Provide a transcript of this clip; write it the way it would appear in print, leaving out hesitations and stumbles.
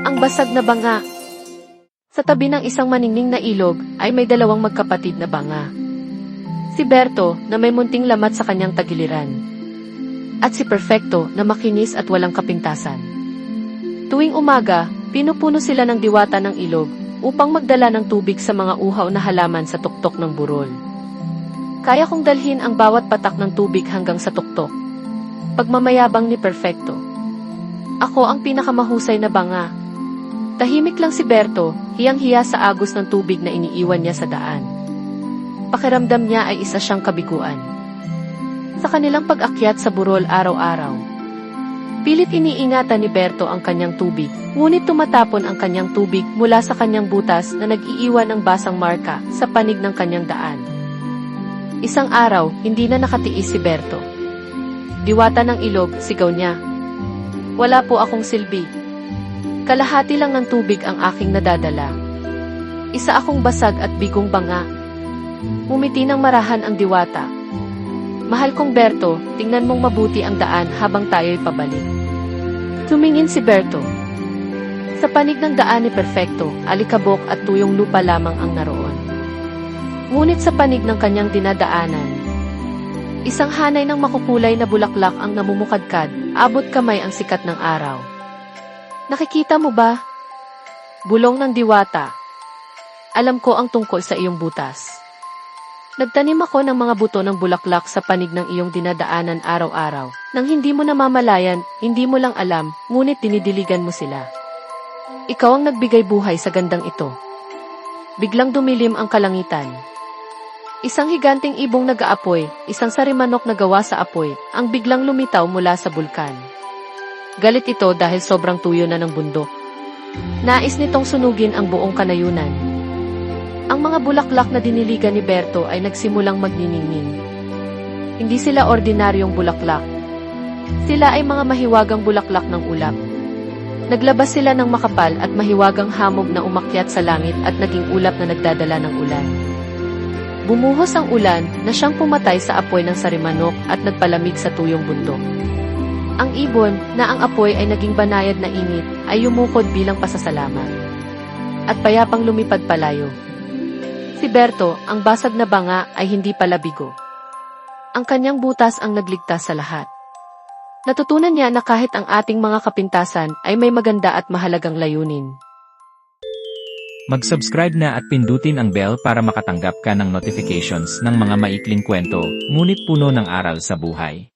Ang basag na banga. Sa tabi ng isang maningning na ilog ay may dalawang magkapatid na banga. Si Berto na may munting lamat sa kanyang tagiliran. At si Perfecto na makinis at walang kapintasan. Tuwing umaga, pinupuno sila ng diwata ng ilog upang magdala ng tubig sa mga uhaw na halaman sa tuktok ng burol. Kaya kong dalhin ang bawat patak ng tubig hanggang sa tuktok. Pagmamayabang ni Perfecto. Ako ang pinakamahusay na banga. Tahimik lang si Berto, hiyang-hiya sa agos ng tubig na iniiwan niya sa daan. Pakiramdam niya ay isa siyang kabiguan. Sa kanilang pag-akyat sa burol araw-araw, pilit iniingatan ni Berto ang kanyang tubig, ngunit tumatapon ang kanyang tubig mula sa kanyang butas na nag-iiwan ng basang marka sa panig ng kanyang daan. Isang araw, hindi na nakatiis si Berto. Diwata ng ilog, sigaw niya. Wala po akong silbi. Kalahati lang ng tubig ang aking nadadala. Isa akong basag at bigong banga. Umiti ng marahan ang diwata. Mahal kong Berto, tingnan mong mabuti ang daan habang tayo'y pabalik. Tumingin si Berto. Sa panig ng daan ni Perfecto, alikabok at tuyong lupa lamang ang naroon. Ngunit sa panig ng kanyang dinadaanan, isang hanay ng makukulay na bulaklak ang namumukadkad, abot kamay ang sikat ng araw. Nakikita mo ba? Bulong ng diwata. Alam ko ang tungkol sa iyong butas. Nagtanim ako ng mga buto ng bulaklak sa panig ng iyong dinadaanan araw-araw. Nang hindi mo namamalayan, hindi mo lang alam, ngunit dinidiligan mo sila. Ikaw ang nagbigay buhay sa gandang ito. Biglang dumilim ang kalangitan. Isang higanting ibong nag-aapoy, isang sarimanok na gawa sa apoy, ang biglang lumitaw mula sa bulkan. Galit ito dahil sobrang tuyo na ng bundok. Nais nitong sunugin ang buong kanayunan. Ang mga bulaklak na diniligan ni Berto ay nagsimulang magniningning. Hindi sila ordinaryong bulaklak. Sila ay mga mahiwagang bulaklak ng ulap. Naglabas sila ng makapal at mahiwagang hamog na umakyat sa langit at naging ulap na nagdadala ng ulan. Bumuhos ang ulan na siyang pumatay sa apoy ng sarimanok at nagpalamig sa tuyong bundok. Ang ibon, na ang apoy ay naging banayad na init, ay yumukod bilang pasasalamat. At payapang lumipad palayo. Si Berto, ang basag na banga, ay hindi pala bigo. Ang kanyang butas ang nagligtas sa lahat. Natutunan niya na kahit ang ating mga kapintasan ay may maganda at mahalagang layunin. Mag-subscribe na at pindutin ang bell para makatanggap ka ng notifications ng mga maikling kwento, ngunit puno ng aral sa buhay.